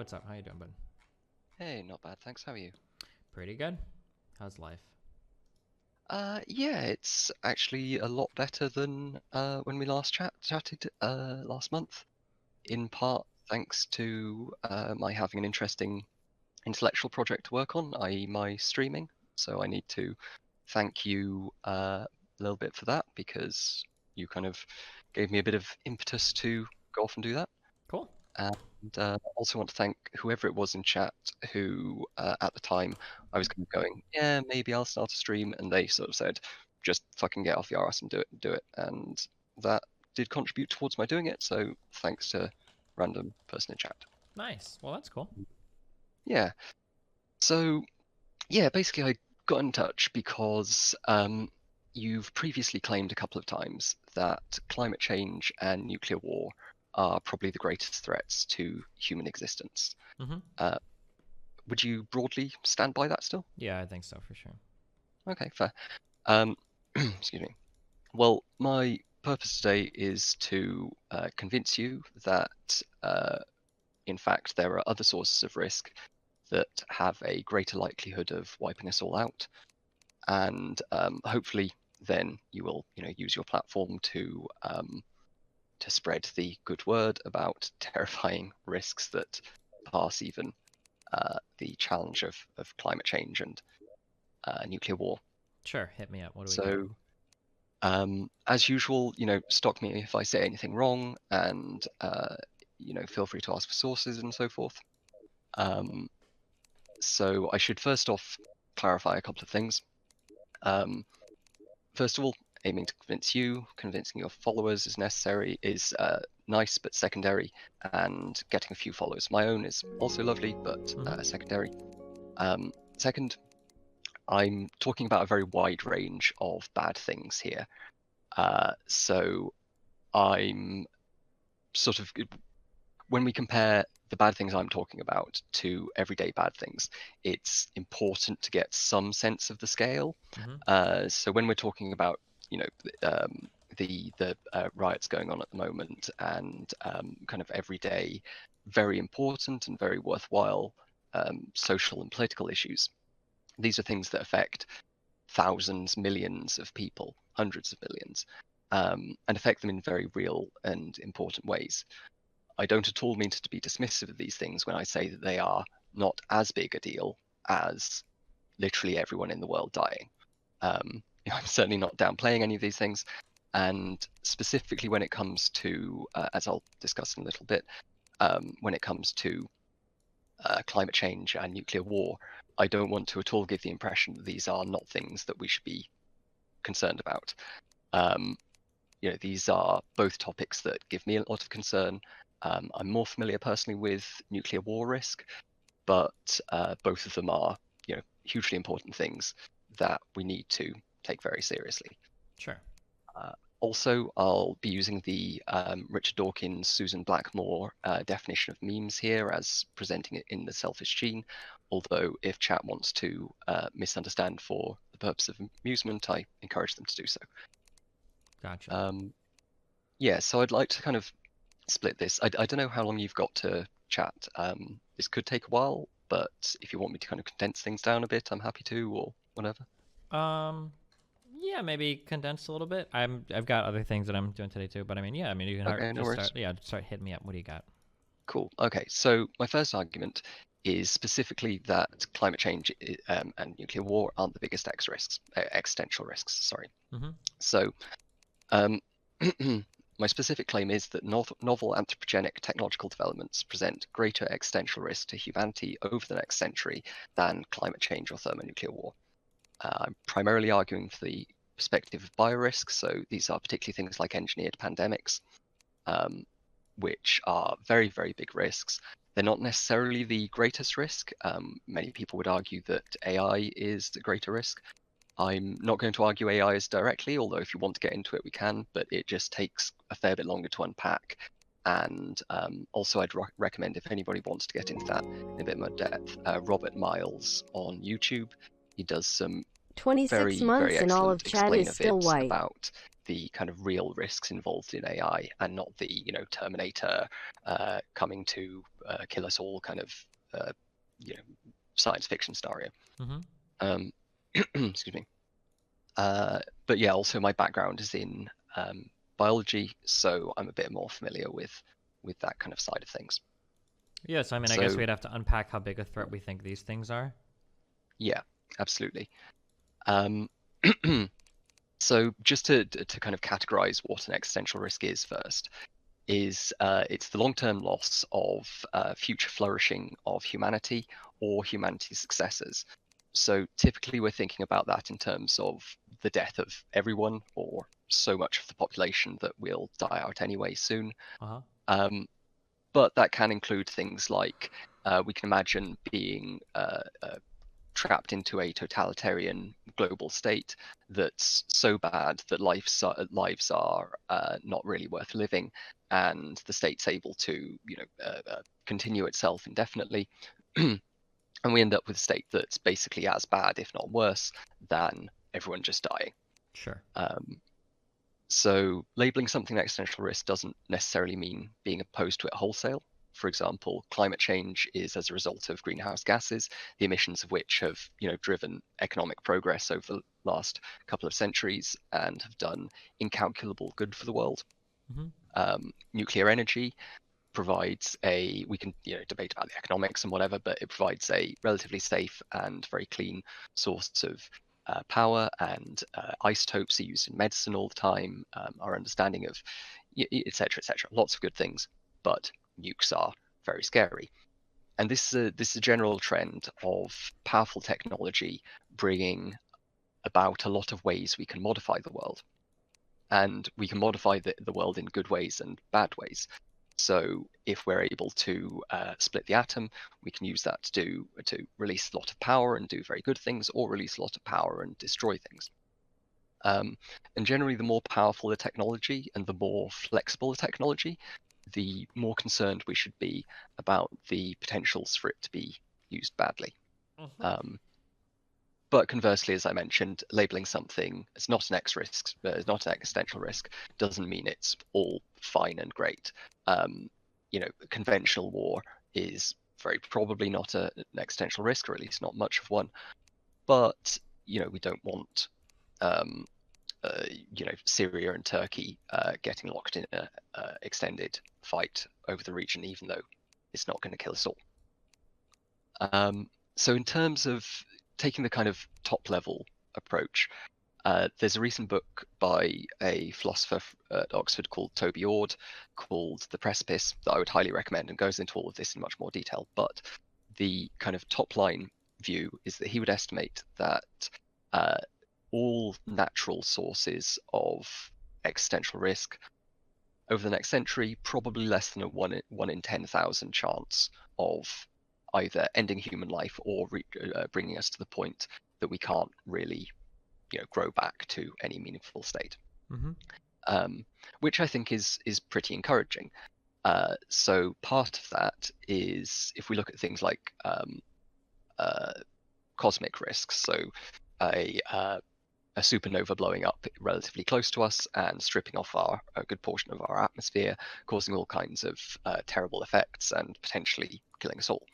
what's up? How you doing, bud? Hey, not bad, thanks. How are you? Pretty good. How's life? Yeah, it's actually a lot better than when we last chatted last month. In part thanks to my having an interesting intellectual project to work on, i.e. my streaming. So I need to thank you a little bit for that because you kind of gave me a bit of impetus to go off and do that. Cool. And also want to thank whoever it was in chat who, at the time, I was kind of going, yeah, maybe I'll start a stream, and they sort of said, just fucking get off your ass and do it. And that did contribute towards my doing it. So thanks to random person in chat. Nice. Well, that's cool. Yeah. So yeah, basically I got in touch because you've previously claimed a couple of times that climate change and nuclear war are probably the greatest threats to human existence. Mm-hmm. Uh, would you broadly stand by that still? Yeah, I think so for sure. Okay, fair. Um, excuse me. Well, my purpose today is to convince you that, in fact, there are other sources of risk that have a greater likelihood of wiping us all out, and hopefully, then you will, use your platform to spread the good word about terrifying risks that pass even the challenge of climate change and nuclear war. Sure. Hit me up. What do we got? So, as usual, stock me if I say anything wrong, and feel free to ask for sources and so forth. So I should first off clarify a couple of things. First of all, aiming to convince you, convincing your followers is necessary, is nice but secondary, and getting a few followers. My own is also lovely, but secondary. Second, I'm talking about a very wide range of bad things here. So I'm sort of, when we compare the bad things I'm talking about to everyday bad things, it's important to get some sense of the scale. So when we're talking about, the riots going on at the moment and kind of everyday, very important and very worthwhile social and political issues, these are things that affect thousands, millions of people, hundreds of millions, and affect them in very real and important ways. I don't at all mean to be dismissive of these things when I say that they are not as big a deal as literally everyone in the world dying. I'm certainly not downplaying any of these things, and specifically when it comes to, as I'll discuss in a little bit, when it comes to climate change and nuclear war, I don't want to at all give the impression that these are not things that we should be concerned about. These are both topics that give me a lot of concern. I'm more familiar personally with nuclear war risk, but both of them are, hugely important things that we need to take very seriously. Sure. Also, I'll be using the Richard Dawkins, Susan Blackmore definition of memes here as presenting it in the selfish gene, although if chat wants to misunderstand for the purpose of amusement, I encourage them to do so. Gotcha. Yeah, so I'd like to kind of split this. I don't know how long you've got to chat. This could take a while, but if you want me to kind of condense things down a bit, I'm happy to, or whatever. Yeah, maybe condense a little bit. I've got other things that I'm doing today too, but you can Okay, no just worries. start hitting me up. What do you got? Cool. Okay, so my first argument is specifically that climate change and nuclear war aren't the biggest existential risks. Sorry. So, my specific claim is that novel anthropogenic technological developments present greater existential risk to humanity over the next century than climate change or thermonuclear war. I'm primarily arguing for the perspective of biorisks, so these are particularly things like engineered pandemics, which are very, very big risks. They're not necessarily the greatest risk. Many people would argue that AI is the greater risk. I'm not going to argue AI is directly, although if you want to get into it, we can, but it just takes a fair bit longer to unpack. And also, I'd recommend if anybody wants to get into that in a bit more depth, Robert Miles on YouTube. He does some 26 very, months very and all excellent of Chad is explainer still vids white. about the kind of real risks involved in AI, and not the Terminator coming to kill us all kind of you know science fiction scenario. Mm-hmm. Um, excuse me. But yeah, also my background is in biology, so I'm a bit more familiar with that kind of side of things. Yeah, so I mean, I guess So we'd have to unpack how big a threat we think these things are. yeah, absolutely. Um, so just to kind of categorize what an existential risk is first, is it's the long-term loss of future flourishing of humanity or humanity's successors. So typically we're thinking about that in terms of the death of everyone or so much of the population that will die out anyway soon. Uh-huh. Um, but that can include things like we can imagine being trapped into a totalitarian global state that's so bad that lives are not really worth living, and the state's able to continue itself indefinitely. And we end up with a state that's basically as bad, if not worse, than everyone just dying. Sure. So labeling something an existential risk doesn't necessarily mean being opposed to it wholesale. For example, climate change is as a result of greenhouse gases, the emissions of which have, driven economic progress over the last couple of centuries and have done incalculable good for the world. Mm-hmm. Nuclear energy provides we can debate about the economics and whatever, but it provides a relatively safe and very clean source of power, and isotopes are used in medicine all the time. Our understanding of etc. etc. Lots of good things, but nukes are very scary. And this is a general trend of powerful technology bringing about a lot of ways we can modify the world, and we can modify the world in good ways and bad ways. So if we're able to split the atom, we can use that to release a lot of power and do very good things, or release a lot of power and destroy things. And generally, the more powerful the technology and the more flexible the technology, the more concerned we should be about the potentials for it to be used badly. Mm-hmm. But conversely, as I mentioned, labeling something as not an not an existential risk, doesn't mean it's all fine and great. Conventional war is very probably not an existential risk, or at least not much of one. But we don't want Syria and Turkey getting locked in a extended fight over the region, even though it's not going to kill us all. So in terms of taking the kind of top level approach, there's a recent book by a philosopher at Oxford called Toby Ord called The Precipice that I would highly recommend, and goes into all of this in much more detail. But the kind of top line view is that he would estimate that all natural sources of existential risk over the next century, probably less than a 1 in 10,000 chance of either ending human life or bringing us to the point that we can't really grow back to any meaningful state. Mm-hmm. Which I think is pretty encouraging. So part of that is if we look at things like cosmic risks, so a supernova blowing up relatively close to us and stripping off a good portion of our atmosphere, causing all kinds of terrible effects and potentially killing us all.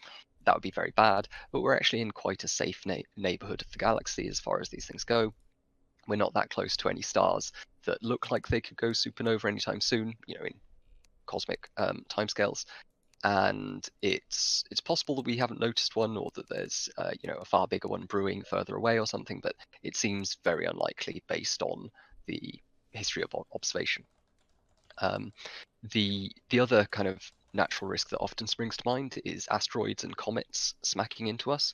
That would be very bad, but we're actually in quite a safe neighborhood of the galaxy as far as these things go. We're not that close to any stars that look like they could go supernova anytime soon, in cosmic timescales. And it's possible that we haven't noticed one, or that there's a far bigger one brewing further away or something, but it seems very unlikely based on the history of observation. The other kind of natural risk that often springs to mind is asteroids and comets smacking into us,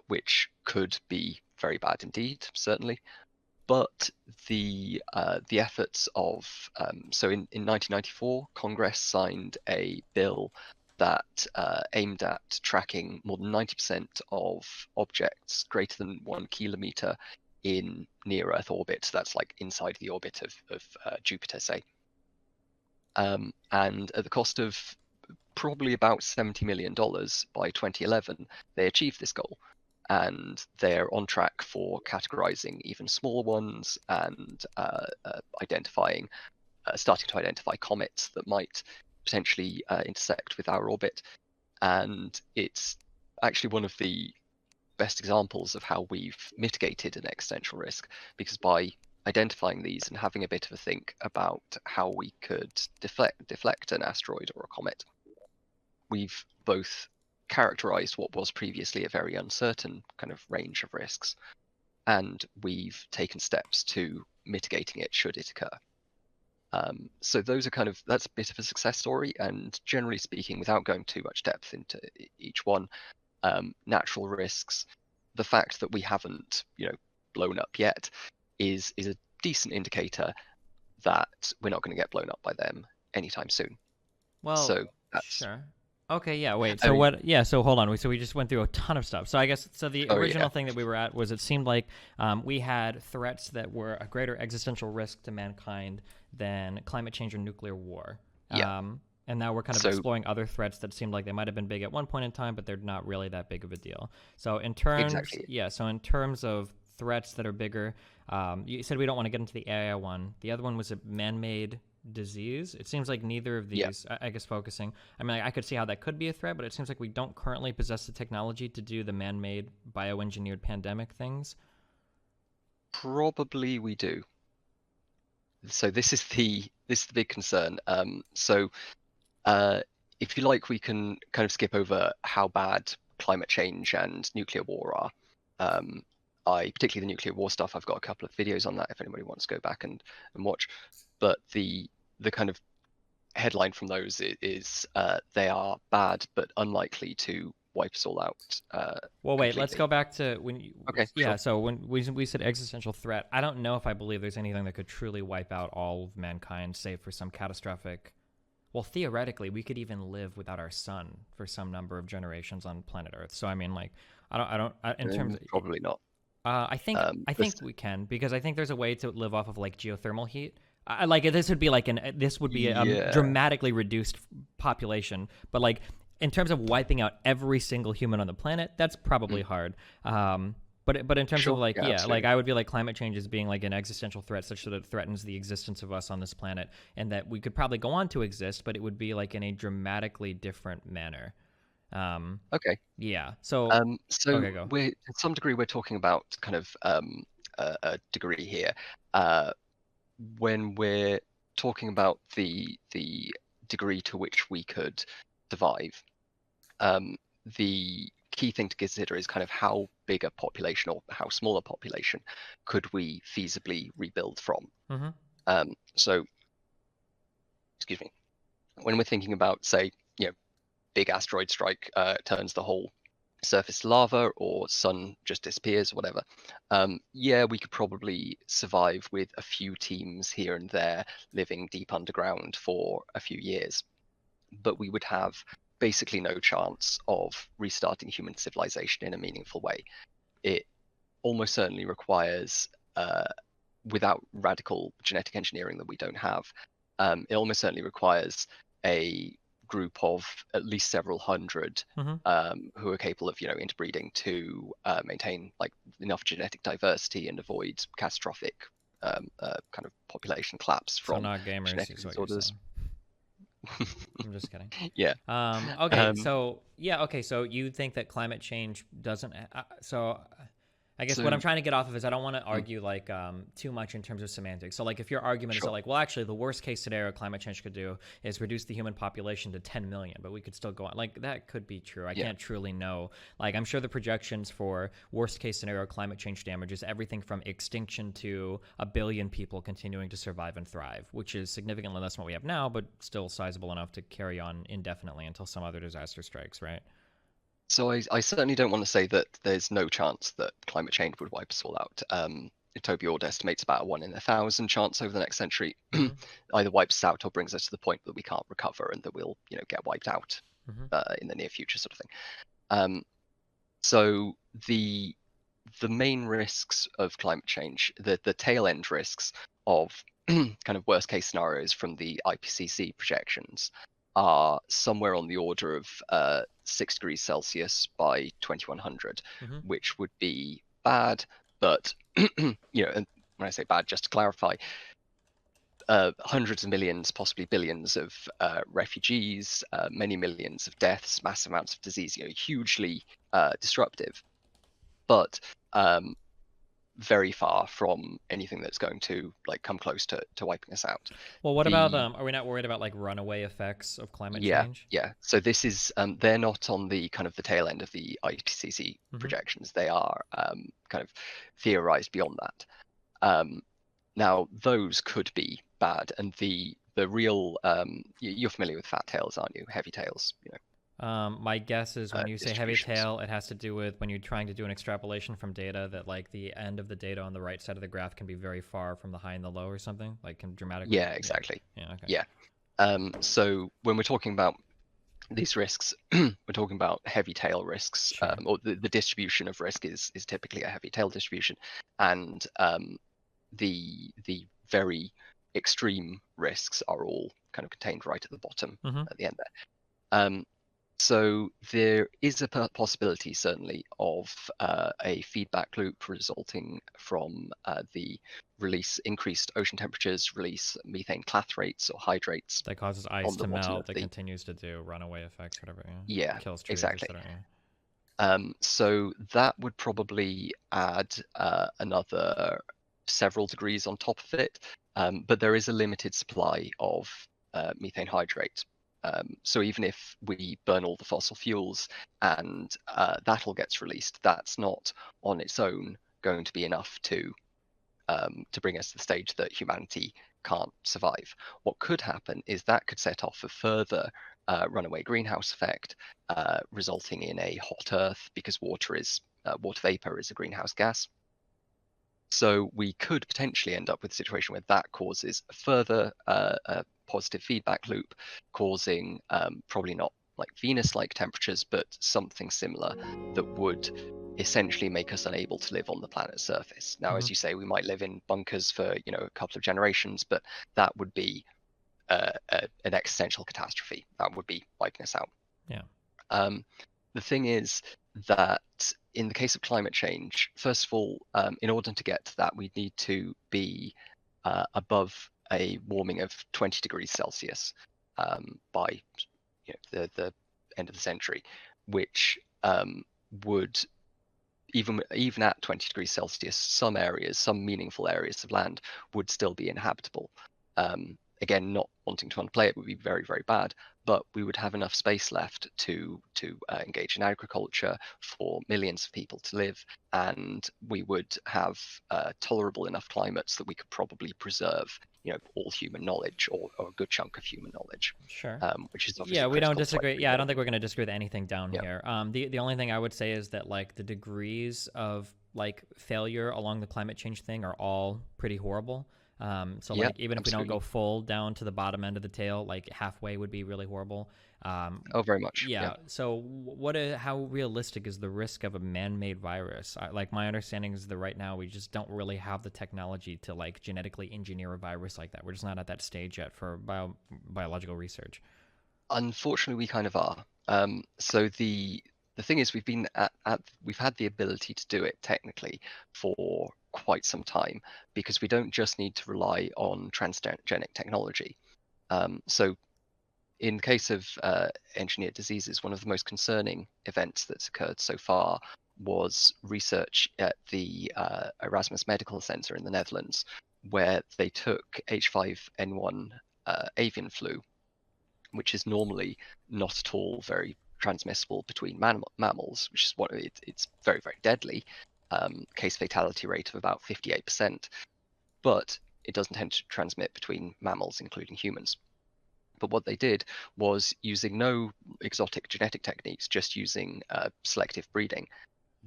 which could be very bad indeed, certainly. But the efforts of so in 1994, Congress signed a bill that aimed at tracking more than 90% of objects greater than 1 kilometer in near Earth orbit. So that's like inside the orbit of Jupiter, say. And at the cost of probably about $70 million by 2011, they achieved this goal. and they're on track for categorizing even smaller ones and starting to identify comets that might potentially intersect with our orbit. And it's actually one of the best examples of how we've mitigated an existential risk, because by identifying these and having a bit of a think about how we could deflect an asteroid or a comet, we've both characterized what was previously a very uncertain kind of range of risks, and we've taken steps to mitigating it should it occur. So that's a bit of a success story, and generally speaking, without going too much depth into each one, natural risks, the fact that we haven't, blown up yet is a decent indicator that we're not going to get blown up by them anytime soon. Well, So that's, sure. Okay, yeah, wait. I So mean, what? Yeah, so hold on. So we just went through a ton of stuff. So I guess the oh original yeah, thing that we were at was it seemed like we had threats that were a greater existential risk to mankind than climate change or nuclear war. yeah. And now we're kind of So exploring other threats that seemed like they might have been big at one point in time, but they're not really that big of a deal. So in terms, exactly, yeah. So in terms of threats that are bigger, you said we don't want to get into the AI one. The other one was a man-made disease. It seems like neither of yeah. these, I guess, focusing. I mean, I could see how that could be a threat, but it seems like we don't currently possess the technology to do the man-made bioengineered pandemic things. Probably we do. So this is the big concern. Uh, if you like, we can kind of skip over how bad climate change and nuclear war are. Particularly the nuclear war stuff, I've got a couple of videos on that if anybody wants to go back and watch. But the kind of headline from those is they are bad but unlikely to wipe us all out Well, wait, let's completely. go back to when you, Okay, yeah, sure. so when we said existential threat, I don't know if I believe there's anything that could truly wipe out all of mankind, save for some catastrophic. Well, theoretically, we could even live without our sun for some number of generations on planet Earth. So, I mean, like, in terms of, Probably not. I This, think we can because I think there's a way to live off of like geothermal heat. Like this would be like this would be a yeah. dramatically reduced population, but like in terms of wiping out every single human on the planet, that's probably Mm, hard. But in terms of sure. like Yeah, yeah, like absolutely. I would be like climate change as being like an existential threat such that it threatens the existence of us on this planet, and that we could probably go on to exist, but it would be like in a dramatically different manner. Um, Okay. yeah. So So okay, go. we're to some degree we're talking about kind of a degree here. Uh, when we're talking about the degree to which we could survive, um, the key thing to consider is kind of how big a population or how small a population could we feasibly rebuild from. Mm-hmm. So, excuse me, when we're thinking about, say, big asteroid strike turns the whole surface to lava or sun just disappears or whatever, yeah, we could probably survive with a few teams here and there living deep underground for a few years, but we would have basically no chance of restarting human civilization in a meaningful way. It almost certainly requires, without radical genetic engineering that we don't have, it almost certainly requires a group of at least several hundred Mm-hmm. who are capable of, interbreeding to maintain like enough genetic diversity and avoid catastrophic kind of population collapse So from not gamers genetic is what you're disorders. saying. I'm just kidding. Yeah. Okay, Um, so yeah, okay, so you think that climate change doesn't. So I guess what I'm so trying to get off of is I don't want to mm, argue like too much in terms of semantics. So like if your argument is that sure. like, well, actually, the worst case scenario climate change could do is reduce the human population to 10 million, but we could still go on. Like that could be true. I Yeah. can't truly know. Like I'm sure the projections for worst case scenario climate change damage is everything from extinction to a billion people continuing to survive and thrive, which is significantly less than what we have now, but still sizable enough to carry on indefinitely until some other disaster strikes, right? So I certainly don't want to say that there's no chance that climate change would wipe us all out. Toby Ord estimates about a 1 in 1,000 chance over the next century Mm-hmm. either wipes us out or brings us to the point that we can't recover and that we'll, get wiped out Mm-hmm. in the near future, sort of thing. Um, so the main risks of climate change, the tail end risks of kind of worst case scenarios from the IPCC projections, are somewhere on the order of 6 degrees Celsius by 2100, Hmm. which would be bad. But and when I say bad, just to clarify, hundreds of millions, possibly billions of refugees, many millions of deaths, massive amounts of disease, hugely disruptive, but very far from anything that's going to come close to wiping us out. Well, what about The are we not worried about like runaway effects of climate Yeah, change? yeah. So this is they're not on the kind of the tail end of the IPCC Hmm. projections. They are kind of theorized beyond that. Now those could be bad, and the real you're familiar with fat tails, aren't you? Heavy tails, My guess is when you say heavy distributions. tail, it has to do with when you're trying to do an extrapolation from data that like the end of the data on the right side of the graph can be very far from the high and the low or something, like can dramatically. Yeah, Yeah. exactly. Yeah. Okay. Yeah. So when we're talking about these risks, we're talking about heavy tail risks, Sure. or the distribution of risk is typically a heavy tail distribution, and the very extreme risks are all kind of contained right at the bottom Mm-hmm. at the end there. So there is a possibility, certainly, of a feedback loop resulting from the increased ocean temperatures, release methane clathrates or hydrates That causes ice on the to bottom of melt. That the. continues to do runaway effects, whatever. Yeah. Yeah, Kills trees, exactly. etc. Yeah. So that would probably add another several degrees on top of it, but there is a limited supply of methane hydrate. So even if we burn all the fossil fuels and that all gets released, that's not on its own going to be enough to bring us to the stage that humanity can't survive. What could happen is that could set off a further runaway greenhouse effect, resulting in a hot Earth because water vapor is a greenhouse gas. So we could potentially end up with a situation where that causes a further positive feedback loop, causing probably not like Venus-like temperatures, but something similar that would essentially make us unable to live on the planet's surface. Now, Mm-hmm. as you say, we might live in bunkers for a couple of generations, but that would be an existential catastrophe. That would be wiping us out. Yeah. Um, the thing is that in the case of climate change, first of all, in order to get to that, we need to be above a warming of 20 degrees Celsius by the end of the century, which would even at 20 degrees Celsius, some areas, some meaningful areas of land would still be inhabitable. Again, not wanting to underplay it would be very, very bad, but we would have enough space left to engage in agriculture for millions of people to live, and we would have tolerable enough climates that we could probably preserve, all human knowledge or a good chunk of human knowledge, Sure. which is Yeah, obviously we don't critical to disagree. free Yeah, I will. don't think we're going to disagree with anything down Yeah, here. The only thing I would say is that like the degrees of like failure along the climate change thing are all pretty horrible. So yeah, like even if we don't go absolutely. full down to the bottom end of the tail, like halfway would be really horrible. Oh, very much. Yeah. Yeah. So how realistic is the risk of a man-made virus? Like my understanding is that right now we just don't really have the technology to like genetically engineer a virus like that. We're just not at that stage yet for biological research. Unfortunately, we kind of are. So the thing is, we've had the ability to do it technically for quite some time because we don't just need to rely on transgenic technology. So in the case of engineered diseases, one of the most concerning events that's occurred so far was research at the Erasmus Medical Center in the Netherlands, where they took H5N1 avian flu, which is normally not at all very transmissible between mammals, which is it's very, very deadly. Case fatality rate of about 58%, but it doesn't tend to transmit between mammals, including humans. But what they did was using no exotic genetic techniques, just using selective breeding,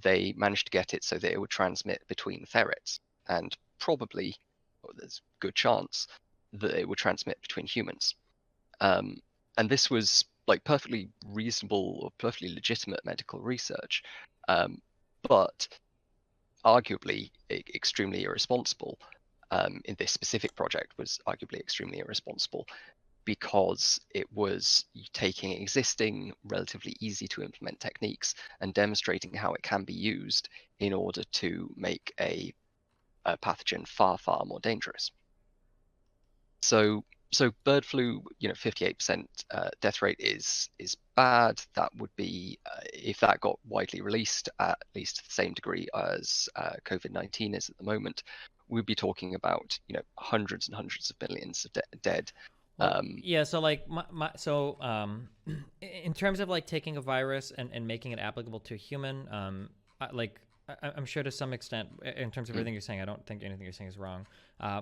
they managed to get it so that it would transmit between ferrets, and probably, well, there's a good chance that it would transmit between humans. Um, and this was like perfectly reasonable or perfectly legitimate medical research, but arguably extremely irresponsible. In this specific project was arguably extremely irresponsible because it was taking existing, relatively easy to implement techniques and demonstrating how it can be used in order to make a pathogen far, far more dangerous. So bird flu, 58% death rate is bad. That would be if that got widely released at least to the same degree as COVID-19 is at the moment, we'd be talking about hundreds and hundreds of millions of dead. Well, yeah. So like in terms of like taking a virus and making it applicable to a human, I'm sure to some extent, in terms of everything you're saying, I don't think anything you're saying is wrong.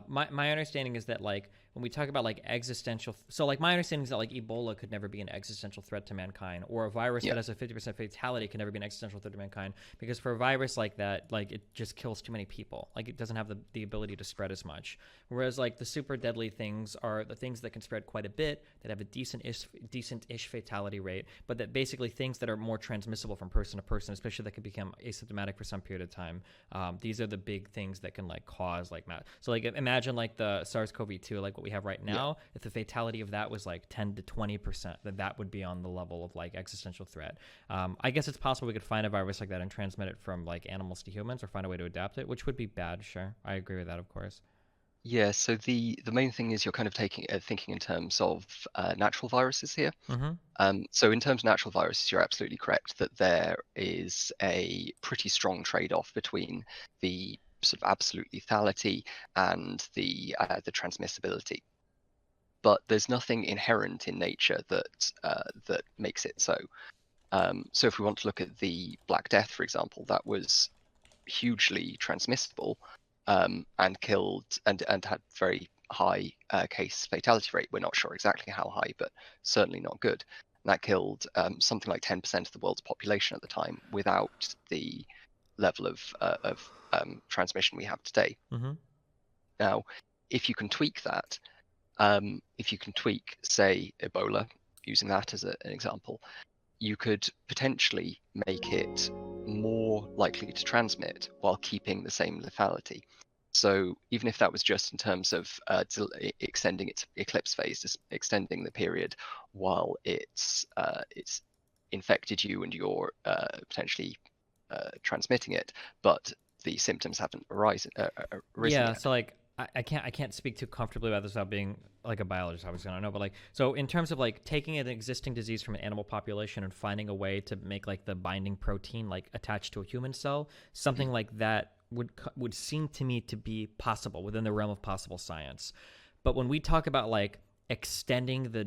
My understanding is that like when we talk about like existential, so like my understanding is that like Ebola could never be an existential threat to mankind, or a virus that has a 50% fatality can never be an existential threat to mankind, because for a virus like that, like it just kills too many people. Like it doesn't have the ability to spread as much. Whereas like the super deadly things are the things that can spread quite a bit, that have a decent-ish fatality rate, but that basically things that are more transmissible from person to person, especially that could become asymptomatic for some period of time. These are the big things that can like cause like so like imagine like the SARS-CoV-2, like what we have right now. If the fatality of that was like 10 to 20%, then that would be on the level of like existential threat. I guess it's possible we could find a virus like that and transmit it from like animals to humans, or find a way to adapt it, which would be bad. Sure, I agree with that, of course. Yeah, so the main thing is you're kind of thinking in terms of natural viruses here. Mm-hmm. So in terms of natural viruses, you're absolutely correct that there is a pretty strong trade-off between the sort of absolute lethality and the transmissibility. But there's nothing inherent in nature that makes it so. So if we want to look at the Black Death, for example, that was hugely transmissible, and killed and had very high case fatality rate. We're not sure exactly how high, but certainly not good. And that killed something like 10% of the world's population at the time, without the level of transmission we have today. Mm-hmm. Now, if you can tweak that, if you can tweak, say, Ebola, using that as an example, you could potentially make it more likely to transmit while keeping the same lethality. So even if that was just in terms of extending its eclipse phase, just extending the period while it's infected you and you're potentially transmitting it, but the symptoms haven't arisen Yeah, yet. so like I can't speak too comfortably about this without being like a biologist. I was gonna know, but like so in terms of like taking an existing disease from an animal population and finding a way to make like the binding protein like attached to a human cell, something like that would seem to me to be possible within the realm of possible science. But when we talk about like extending the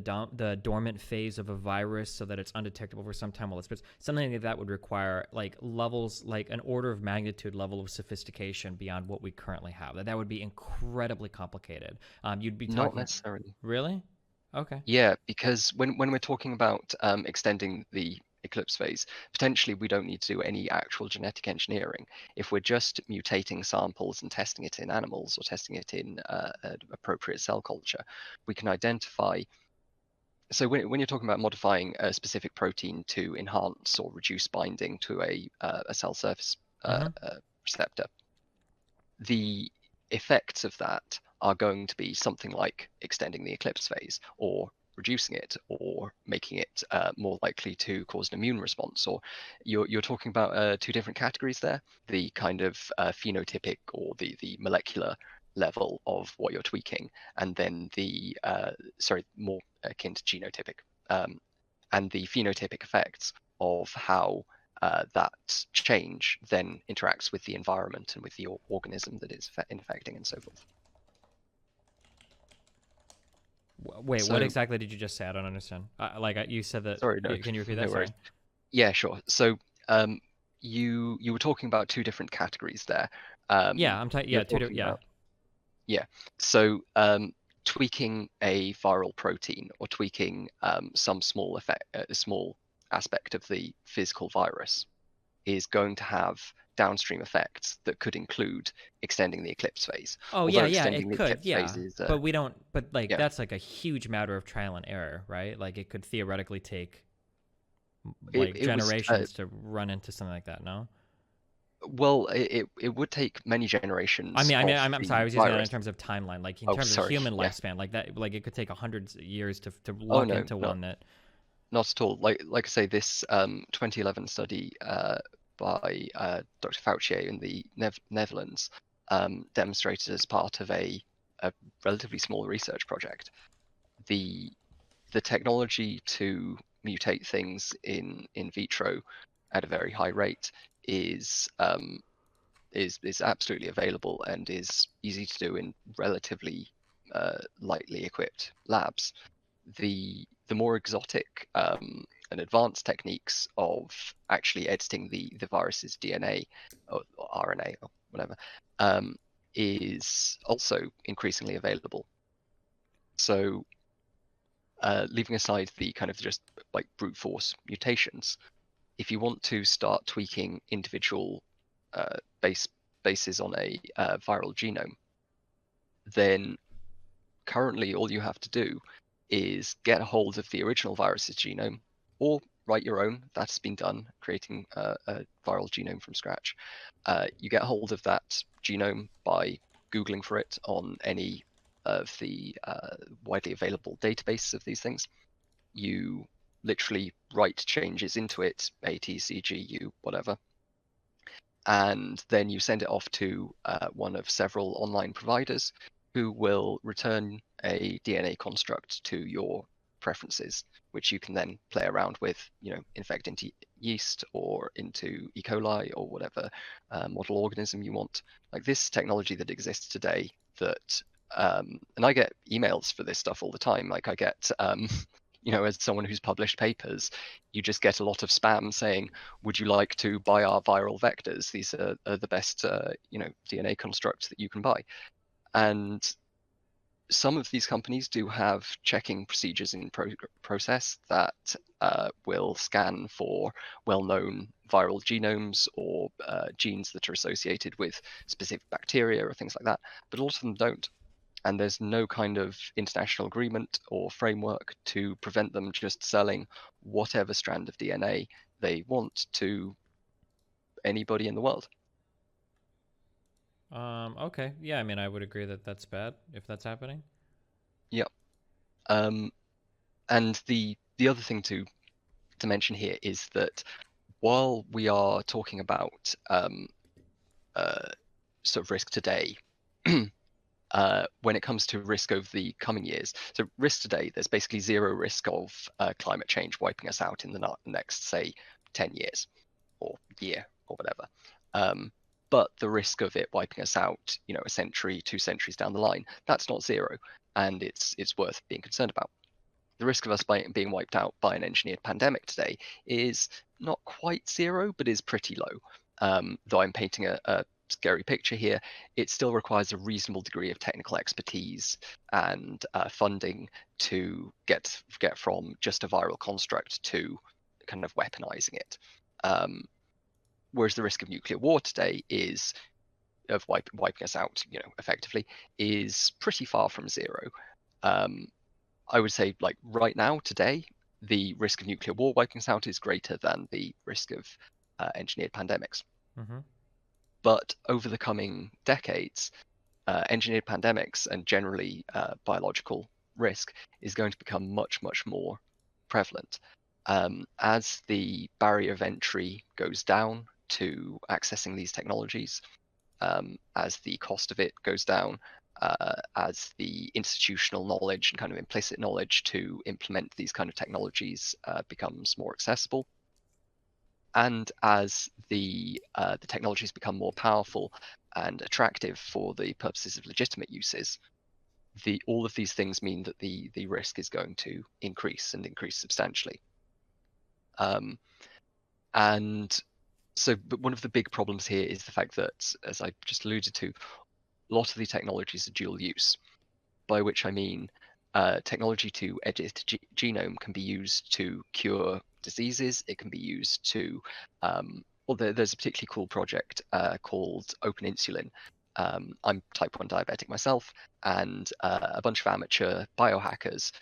dormant phase of a virus so that it's undetectable for some time while it spreads, something like that would require like levels, like an order of magnitude level of sophistication beyond what we currently have. That would be incredibly complicated. You'd be Not talking. necessarily. Really? Okay. Yeah, because when we're talking about extending the eclipse phase, potentially we don't need to do any actual genetic engineering. If we're just mutating samples and testing it in animals, or testing it in an appropriate cell culture, we can identify. So when you're talking about modifying a specific protein to enhance or reduce binding to a cell surface Mm-hmm. receptor, the effects of that are going to be something like extending the eclipse phase, or reducing it, or making it more likely to cause an immune response. Or you're talking about two different categories there: the kind of phenotypic, or the molecular level of what you're tweaking, and then the more akin to genotypic, and the phenotypic effects of how that change then interacts with the environment and with the organism that is infecting, and so forth. Wait, what So, exactly did you just say? I don't understand. You said that. sorry, no, Can you repeat no that? worries. Sorry. Yeah, sure. So, you were talking about two different categories there. Yeah, I'm talking. You're Yeah, talking yeah. about, yeah. So, tweaking a viral protein, or tweaking some small effect, a small aspect of the physical virus, is going to have downstream effects that could include extending the eclipse phase. Oh Although yeah, extending it the could, eclipse phase yeah. is, But we don't. But like yeah, that's like a huge matter of trial and error, right? Like it could theoretically take it, like it was generations to run into something like that. No. Well, it would take many generations of I'm sorry. I the was using that in virus. terms of timeline, like in Oh, terms of sorry. human Yeah. lifespan, like that. Like it could take hundreds of years to Oh luck no, into not one that. not at all. Like I say, this 2011 study by Dr. Fauci in the Netherlands demonstrated as part of a relatively small research project the the technology to mutate things in vitro at a very high rate is is absolutely available and is easy to do in relatively lightly equipped labs. The more exotic and advanced techniques of actually editing the virus's DNA or RNA or whatever um, is also increasingly available. So leaving aside the kind of just like brute force mutations, if you want to start tweaking individual uh, base bases on a viral genome, then currently all you have to do is get a hold of the original virus's genome or write your own. That's been done, creating a viral genome from scratch. You get a hold of that genome by Googling for it on any of the widely available databases of these things. You literally write changes into it, A, T, C, G, U, whatever, and then you send it off to one of several online providers who will return a DNA construct to your preferences, which you can then play around with, infect into yeast or into E. coli or whatever model organism you want. Like this technology that exists today that and I get emails for this stuff all the time. Like I get as someone who's published papers, you just get a lot of spam saying, would you like to buy our viral vectors? These are the best, DNA constructs that you can buy. And some of these companies do have checking procedures in process that will scan for well-known viral genomes or genes that are associated with specific bacteria or things like that. But a lot of them don't. And there's no kind of international agreement or framework to prevent them just selling whatever strand of DNA they want to anybody in the world. Okay. Yeah. I mean, I would agree that that's bad if that's happening. Yep. Um, and the other thing to mention here is that while we are talking about uh, sort of risk today, when it comes to risk over the coming years, so risk today, there's basically zero risk of climate change wiping us out in the next, say, 10 years or year or whatever. But the risk of it wiping us out, a century, 2 centuries down the line, that's not zero, and it's worth being concerned about. The risk of us being wiped out by an engineered pandemic today is not quite zero, but is pretty low. Though I'm painting a scary picture here, it still requires a reasonable degree of technical expertise and funding to get from just a viral construct to kind of weaponizing it. Whereas the risk of nuclear war today is of wiping us out, effectively, is pretty far from zero. I would say, like right now, today, the risk of nuclear war wiping us out is greater than the risk of engineered pandemics. Mm-hmm. But over the coming decades, engineered pandemics and generally biological risk is going to become much, much more prevalent. As the barrier of entry goes down to accessing these technologies, as the cost of it goes down, as the institutional knowledge and kind of implicit knowledge to implement these kind of technologies becomes more accessible, and as the technologies become more powerful and attractive for the purposes of legitimate uses, all of these things mean that the risk is going to increase and increase substantially. Um, and so, but one of the big problems here is the fact that, as I just alluded to, a lot of the technologies are dual use, by which I mean technology to edit genome can be used to cure diseases. It can be used to, well, there's a particularly cool project called Open Insulin. I'm type 1 diabetic myself, and a bunch of amateur biohackers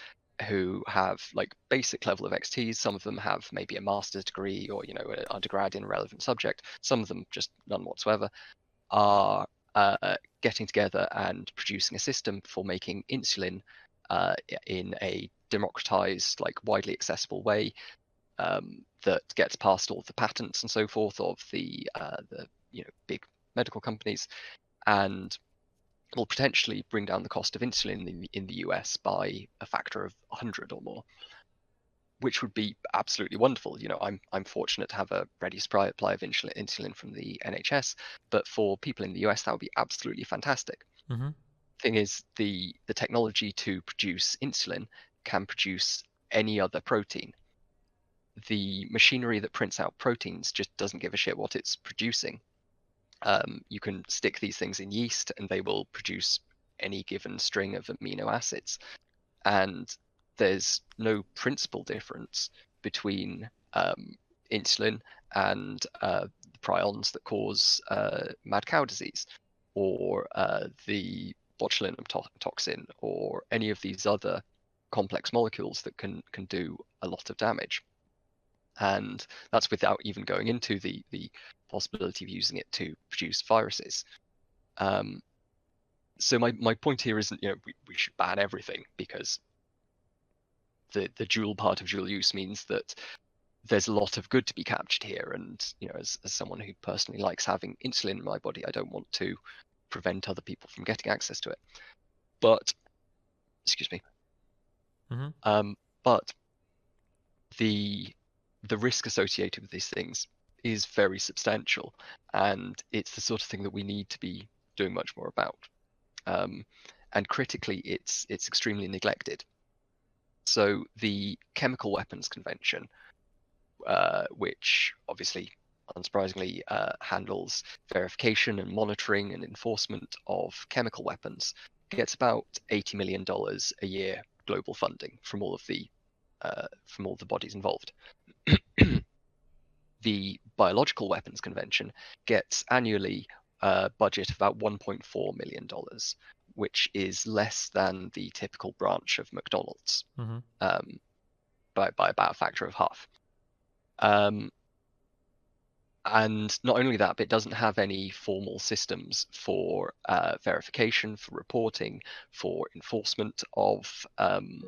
who have like basic level of expertise. Some of them have maybe a master's degree or a undergrad in a relevant subject. Some of them just none whatsoever, are getting together and producing a system for making insulin in a democratized, like widely accessible way, that gets past all the patents and so forth of the big medical companies, and will potentially bring down the cost of insulin in the US by a factor of 100 or more, which would be absolutely wonderful. I'm fortunate to have a ready supply of insulin from the NHS, but for people in the US, that would be absolutely fantastic. Mm-hmm. Thing is, the technology to produce insulin can produce any other protein. The machinery that prints out proteins just doesn't give a shit what it's producing. You can stick these things in yeast and they will produce any given string of amino acids. And there's no principal difference between insulin and the prions that cause mad cow disease, or the botulinum toxin, or any of these other complex molecules that can do a lot of damage. And that's without even going into the possibility of using it to produce viruses. So my point here isn't we should ban everything, because the dual part of dual use means that there's a lot of good to be captured here. And as someone who personally likes having insulin in my body, I don't want to prevent other people from getting access to it. But excuse me. Mm-hmm. But the risk associated with these things is very substantial, and it's the sort of thing that we need to be doing much more about. And critically, it's extremely neglected. So the Chemical Weapons Convention, which obviously, unsurprisingly, handles verification and monitoring and enforcement of chemical weapons, gets about $80 million a year global funding from all the bodies involved. The Biological Weapons Convention gets annually a budget of about $1.4 million, which is less than the typical branch of McDonald's, Mm-hmm. by about a factor of half. And not only that, but it doesn't have any formal systems for verification, for reporting, for enforcement of the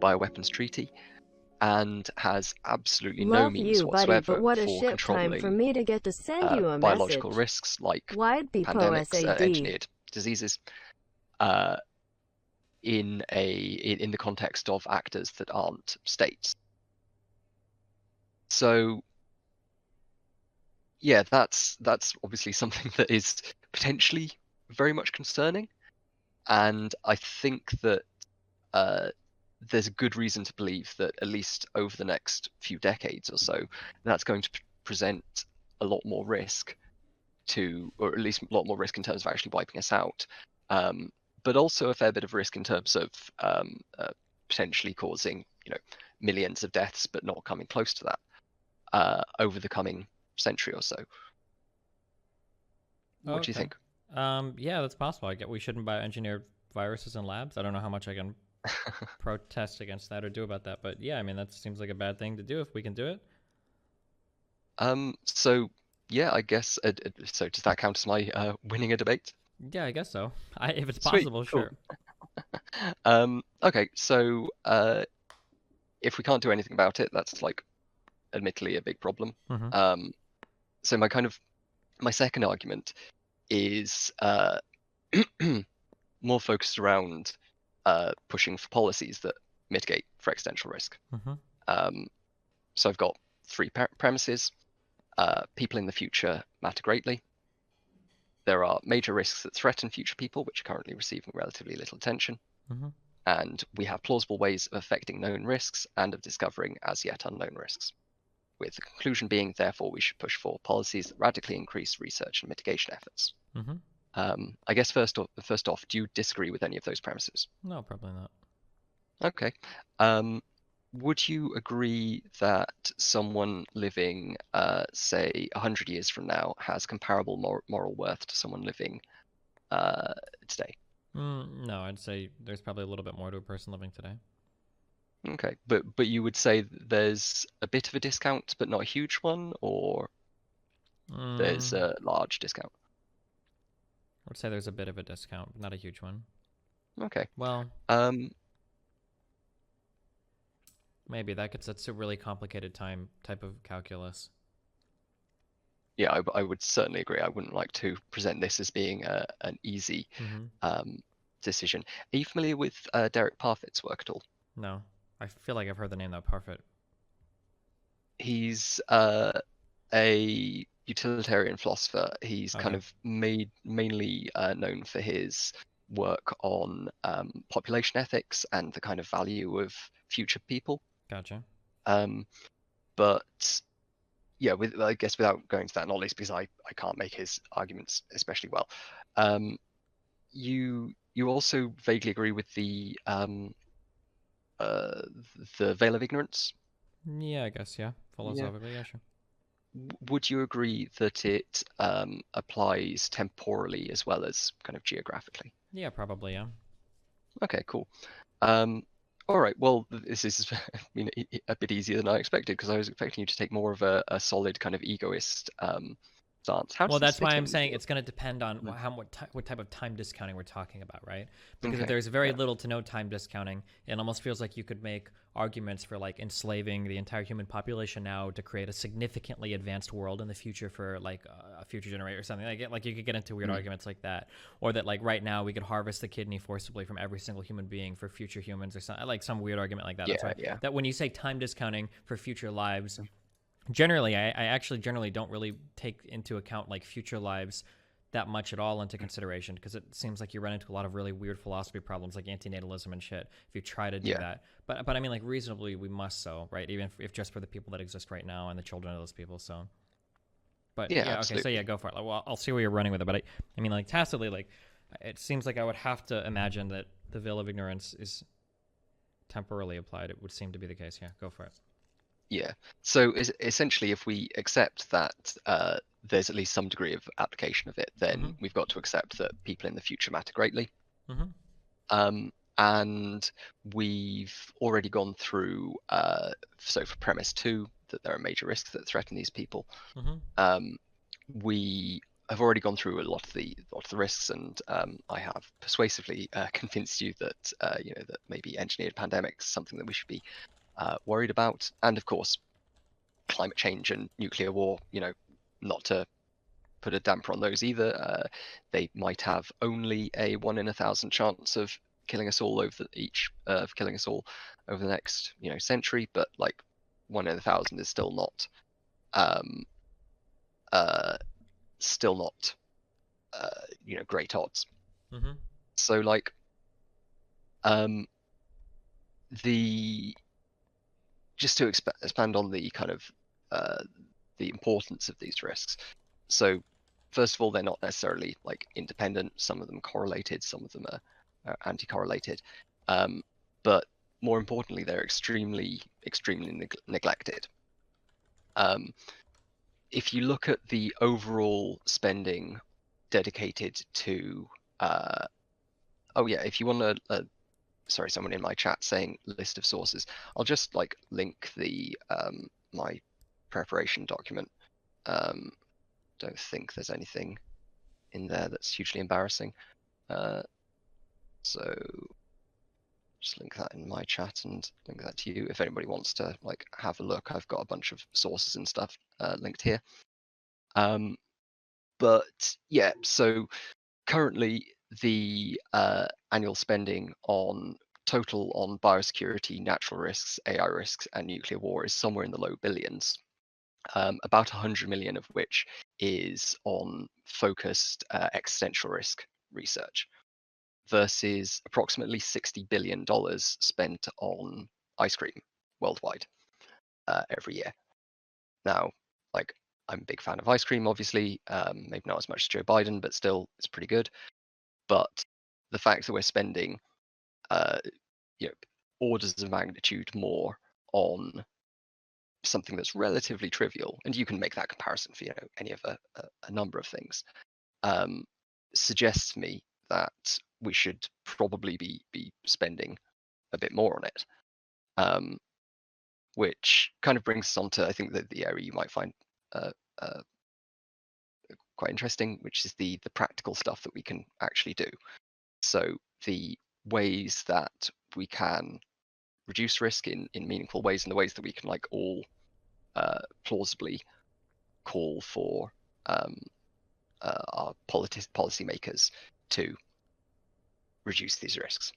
Bioweapons Treaty, and has absolutely no Love means you, buddy, but whatsoever what a for shit time for controlling me to get to send you a biological message. risks like Why'd be pandemics, SAD? engineered diseases, in the context of actors that aren't states. So yeah, that's obviously something that is potentially very much concerning, and I think that there's a good reason to believe that at least over the next few decades or so, that's going to present a lot more risk or at least a lot more risk in terms of actually wiping us out, but also a fair bit of risk in terms of potentially causing millions of deaths, but not coming close to that over the coming century or so. What do you think? Yeah, that's possible. I get we shouldn't bioengineer viruses in labs. I don't know how much I can protest against that or do about that, but yeah, I mean that seems like a bad thing to do if we can do it. So yeah, I guess. So does that count as my winning a debate? Yeah, I guess so. If it's Sweet, possible, cool. Sure. Okay, so if we can't do anything about it, that's like admittedly a big problem. Mm-hmm. So my second argument is more focused around pushing for policies that mitigate for existential risk. Mm-hmm. So I've got three premises. People in the future matter greatly. There are major risks that threaten future people, which are currently receiving relatively little attention. Mm-hmm. And we have plausible ways of affecting known risks and of discovering as yet unknown risks. With the conclusion being, therefore, we should push for policies that radically increase research and mitigation efforts. Mm-hmm. I guess first off, do you disagree with any of those premises? No, probably not. Okay. Would you agree that someone living, say, 100 years from now has comparable moral worth to someone living today? No, I'd say there's probably a little bit more to a person living today. Okay, but you would say there's a bit of a discount, but not a huge one, or there's Mm, a large discount? I would say there's a bit of a discount, but not a huge one. Okay. Well, Um, maybe that's a really complicated time type of calculus. yeah, I would certainly agree. I wouldn't like to present this as being an easy Mm-hmm. um, decision. Are you familiar with Derek Parfit's work at all? No, I feel like I've heard the name though. Perfect. He's a utilitarian philosopher. He's kind Okay, of made mainly known for his work on population ethics and the kind of value of future people. gotcha. Um, but yeah, I guess without going to that knowledge, because I can't make his arguments especially well. Um, you also vaguely agree with uh, the veil of ignorance. Yeah, I guess yeah. Yeah. Philosophically, yeah, sure. Would you agree that it applies temporally as well as kind of geographically? Yeah, probably yeah. Okay, cool. Um, all right. Well, this is a bit easier than I expected because I was expecting you to take more of a solid kind of egoist stance. How Well, does this that's why fit I'm in with saying your? it's going to depend on Mm. what type of time discounting we're talking about, right? Because if Okay. there's very Yeah. little to no time discounting, it almost feels like you could make arguments for like enslaving the entire human population now to create a significantly advanced world in the future for like a future generation or something. Like you could get into weird Mm. arguments like that, or that like right now we could harvest the kidney forcibly from every single human being for future humans or something like some weird argument like that. That's Yeah. why Yeah. that when you say time discounting for future lives, generally I actually generally don't really take into account like future lives that much at all into consideration because it seems like you run into a lot of really weird philosophy problems like antinatalism and shit if you try to do Yeah. that. But I mean like reasonably we must, so right, even if just for the people that exist right now and the children of those people. So but Yeah. yeah, okay, so yeah, Absolutely. go for it. Like, well, I'll see where you're running with it, but I mean like tacitly, like it seems like I would have to imagine that the veil of ignorance is temporarily applied. It would seem to be the case. Yeah, go for it. Yeah. So essentially, if we accept that there's at least some degree of application of it, Mm-hmm. then we've got to accept that people in the future matter greatly. Mm-hmm. And we've already gone through, so for premise two, that there are major risks that threaten these people. Mm-hmm. Um, we have already gone through a lot of the risks, and I have persuasively convinced you that that maybe engineered pandemics is something that we should be worried about, and of course, climate change and nuclear war. Not to put a damper on those either. They might have only a 1 in 1,000 chance of killing us all of killing us all over the next century, but like 1 in 1,000 is um, uh, still not great odds. Mm-hmm. So like um, the just to expand on the kind of uh, the importance of these risks. So first of all, they're not necessarily like independent. Some of them correlated, some of them are anti-correlated. But more importantly, they're extremely neglected. Um, if you look at the overall spending dedicated to, oh yeah, if you want to, sorry, someone in my chat saying list of sources. I'll just like link the my preparation document. Um, don't think there's anything in there that's hugely embarrassing. Uh, so just link that in my chat and link that to you if anybody wants to like have a look. I've got a bunch of sources and stuff linked here. Um, but yeah, so currently the annual spending on total on biosecurity, natural risks, AI risks, and nuclear war is somewhere in the low billions. About 100 million of which is on focused existential risk research, versus approximately $60 billion spent on ice cream worldwide every year. Now, like, I'm a big fan of ice cream, obviously, maybe not as much as Joe Biden, but still, it's pretty good. But the fact that we're spending, uh, you know, orders of magnitude more on something that's relatively trivial, and you can make that comparison for any of a number of things, um, suggests to me that we should probably be spending a bit more on it. Which kind of brings us on to, I think, that the area you might find uh, uh, quite interesting, which is the practical stuff that we can actually do. So the ways that we can reduce risk in meaningful ways, and the ways that we can like all plausibly call for our policymakers to reduce these risks.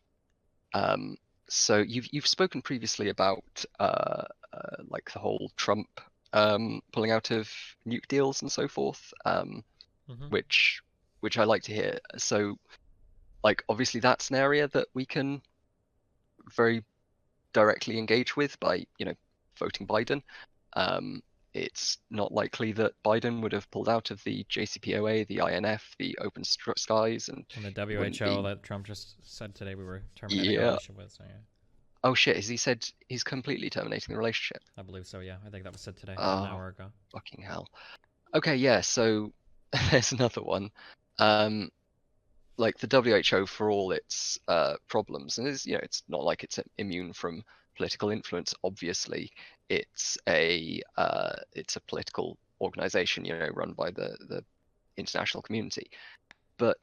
So you've spoken previously about like the whole Trump pulling out of nuke deals and so forth, which I like to hear. So like obviously that's an area that we can very directly engage with by voting Biden. It's not likely that Biden would have pulled out of the JCPOA, the INF, the Open Skies, and the wouldn't WHO be. that Trump just said today we were terminating our Yeah. relationship with. So yeah, Oh shit! Has he said he's completely terminating the relationship? I believe so. Yeah, I think that was said today, about an Oh, hour ago. fucking hell. Okay, yeah. So there's another one. Like the WHO, for all its problems, and it's not like it's immune from political influence. Obviously, it's a political organization, run by the international community. But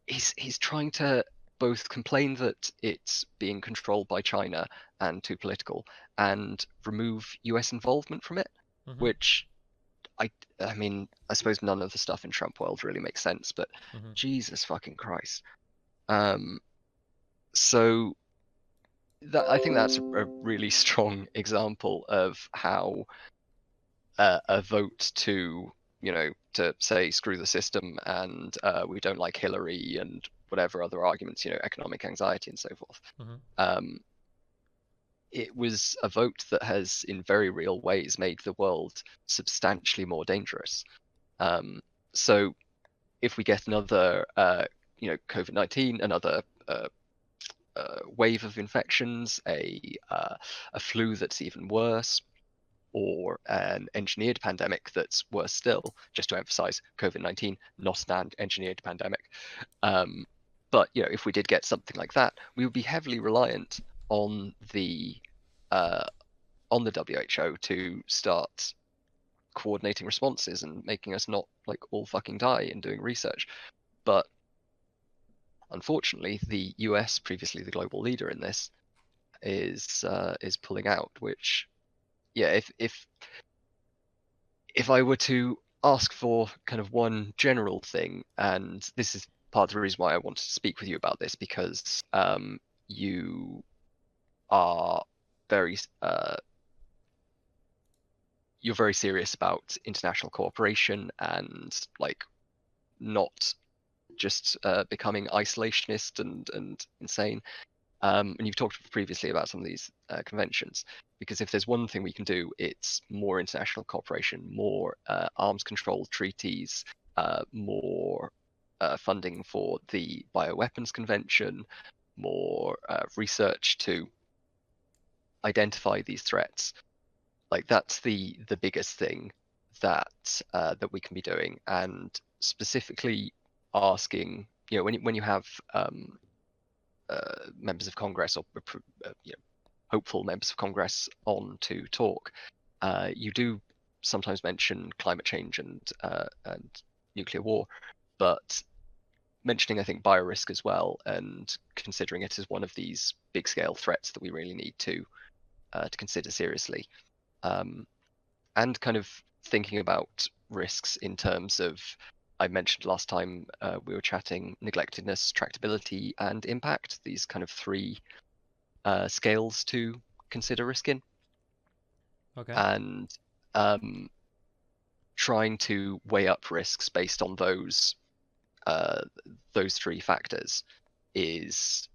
he's trying to both complain that it's being controlled by China and too political, and remove US involvement from it, which I mean, I suppose none of the stuff in Trump world really makes sense, but Jesus fucking Christ. So I think that's a really strong example of how a vote to to say screw the system and we don't like Hillary and whatever other arguments, economic anxiety and so forth. It was a vote that has in very real ways made the world substantially more dangerous. So if we get another COVID-19, another wave of infections, a flu that's even worse, or an engineered pandemic that's worse still, just to emphasize, COVID-19, not an engineered pandemic. But if we did get something like that, we would be heavily reliant on the WHO to start coordinating responses and making us not like all fucking die and doing research. But unfortunately, the US, previously the global leader in this, is pulling out. Which, yeah, if I were to ask for kind of one general thing, and this is part of the reason why I wanted to speak with you about this, because you are very you're very serious about international cooperation and like not just becoming isolationist and insane. And you've talked previously about some of these conventions, because if there's one thing we can do, it's more international cooperation, more arms control treaties, more funding for the bioweapons convention, more research to identify these threats. Like that's the biggest thing that that we can be doing, and specifically asking, when you have members of Congress or hopeful members of Congress on to talk, you do sometimes mention climate change and nuclear war, but mentioning I think biorisk as well, and considering it as one of these big scale threats that we really need to consider seriously, and kind of thinking about risks in terms of, I mentioned last time we were chatting, neglectedness, tractability, and impact. These kind of three scales to consider risk in. Okay. And trying to weigh up risks based on those three factors is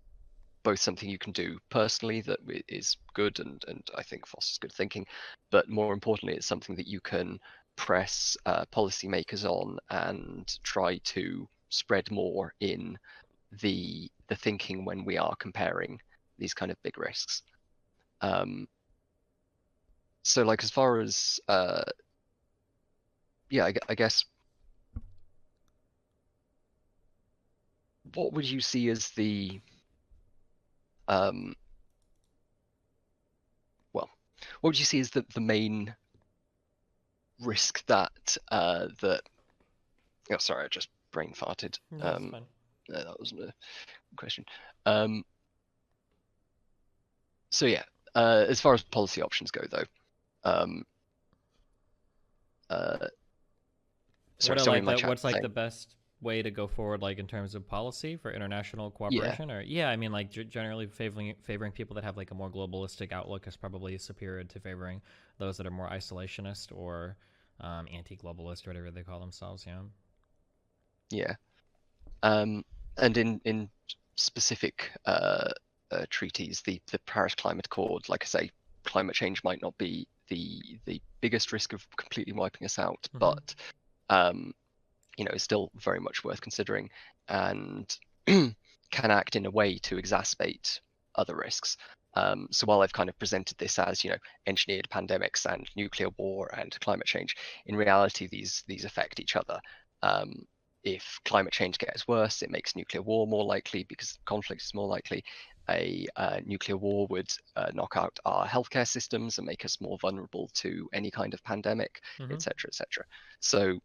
both something you can do personally that is good and I think fosters good thinking, but more importantly, it's something that you can press policymakers on and try to spread more in the thinking when we are comparing these kind of big risks. So like as far as yeah, I guess what would you see as the um, well, what would you see as the main risk that that oh, sorry, I just brain farted. No, that's fine. No, that wasn't a question. Um, so yeah, as far as policy options go, though, um, uh, What sorry, are somebody like in my the chat what's like saying, the best way to go forward, like in terms of policy for international yeah, cooperation? Or yeah, I mean, like generally favoring people that have like a more globalistic outlook is probably superior to favoring those that are more isolationist or anti-globalist or whatever they call themselves. Yeah. yeah, and in specific treaties, the Paris Climate Accord, like I say, climate change might not be the biggest risk of completely wiping us out, Mm-hmm. but it's still very much worth considering and can act in a way to exacerbate other risks. So while I've kind of presented this as, engineered pandemics and nuclear war and climate change, in reality, these affect each other. If climate change gets worse, it makes nuclear war more likely because conflict is more likely. A nuclear war would knock out our healthcare systems and make us more vulnerable to any kind of pandemic, Mm-hmm. etc., etc. So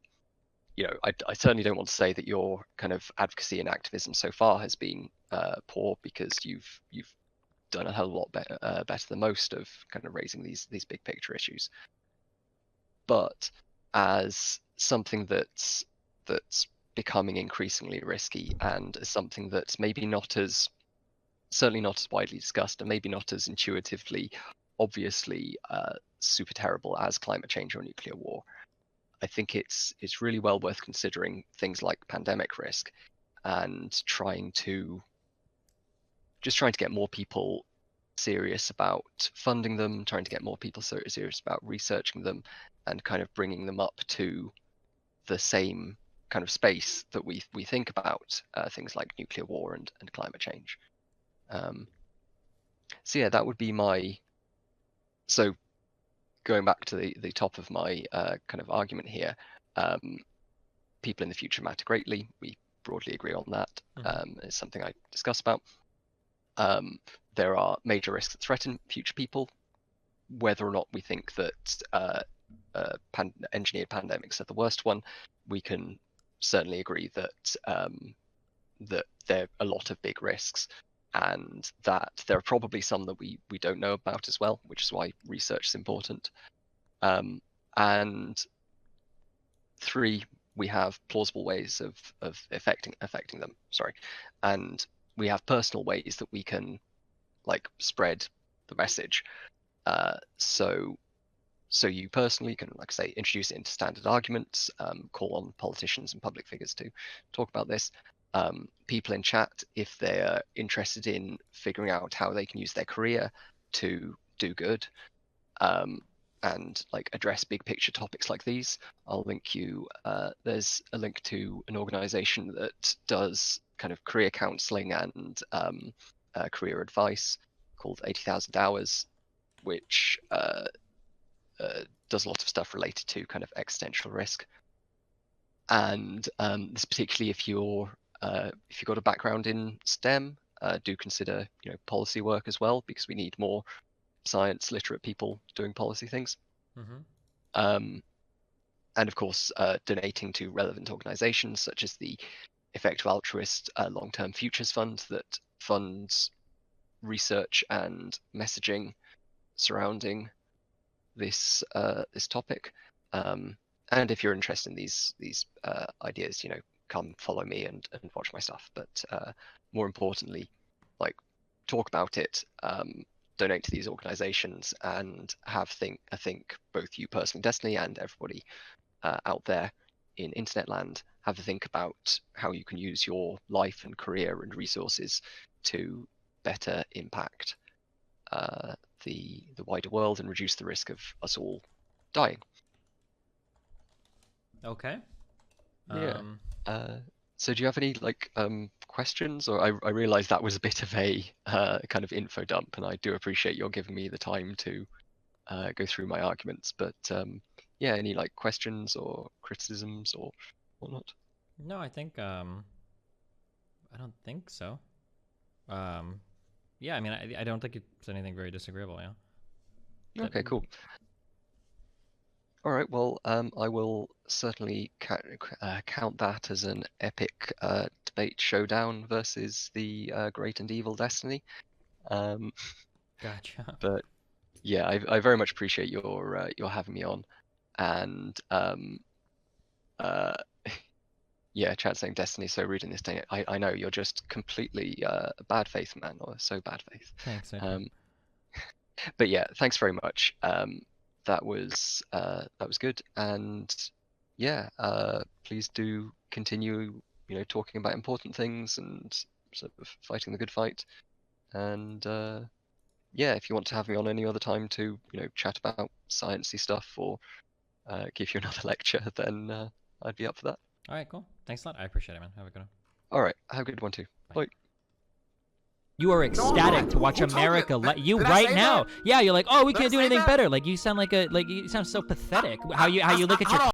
I certainly don't want to say that your kind of advocacy and activism so far has been poor because you've done a hell of a lot better than most of kind of raising these big picture issues. But as something that's becoming increasingly risky and as something that's maybe not as certainly not as widely discussed and maybe not as intuitively obviously super terrible as climate change or nuclear war, I think it's really well worth considering things like pandemic risk and trying to get more people serious about funding them, trying to get more people serious about researching them, and kind of bringing them up to the same kind of space that we think about things like nuclear war and climate change. Um, so yeah, that would be my so going back to the top of my kind of argument here. Um, People in the future matter greatly. We broadly agree on that. Mm-hmm. It's something I discuss about. Um, there are major risks that threaten future people. Whether or not we think that engineered pandemics are the worst one, we can certainly agree that there are a lot of big risks, and that there are probably some that we don't know about as well, which is why research is important. And three, we have plausible ways of affecting them. Sorry, and we have personal ways that we can like spread the message. So you personally can, like I say, introduce it into standard arguments, call on politicians and public figures to talk about this. People in chat, if they're interested in figuring out how they can use their career to do good, and like address big picture topics like these, I'll link you. There's a link to an organization that does kind of career counseling and career advice called 80,000 Hours, which does a lot of stuff related to kind of existential risk. And this particularly if you've got a background in STEM, do consider policy work as well, because we need more science literate people doing policy things. Mm-hmm. Um, and of course, donating to relevant organizations such as the Effective Altruist Long-Term Futures Fund that funds research and messaging surrounding this topic. And if you're interested in these ideas, come follow me and watch my stuff. But more importantly, like talk about it, donate to these organizations, and I think both you personally, Destiny, and everybody out there in internet land have a think about how you can use your life and career and resources to better impact the wider world and reduce the risk of us all dying. Okay. Yeah. Um, So do you have any like questions? Or I realize that was a bit of a kind of info dump, and I do appreciate your giving me the time to go through my arguments. But yeah, any like questions or criticisms or whatnot? no, I think I don't think so. Yeah, I mean, I don't think it's anything very disagreeable. Yeah. Okay, cool. All right. Well, I will certainly count that as an epic debate showdown versus the great and evil Destiny. Gotcha. But yeah, I very much appreciate your having me on, and yeah, chat saying Destiny so rude in this day. I know you're just completely bad faith, man, or so bad faith. Thanks. But yeah, thanks very much. That was good, and yeah, please do continue, talking about important things and sort of fighting the good fight. And yeah, if you want to have me on any other time to, chat about sciencey stuff or give you another lecture, then I'd be up for that. All right, cool. Thanks a lot. I appreciate it, man. Have a good one. All right, have a good one too. Bye. You are ecstatic to watch America you right now. Yeah, you're like, oh, we can't do anything better. Like you sound you sound so pathetic. How you look at your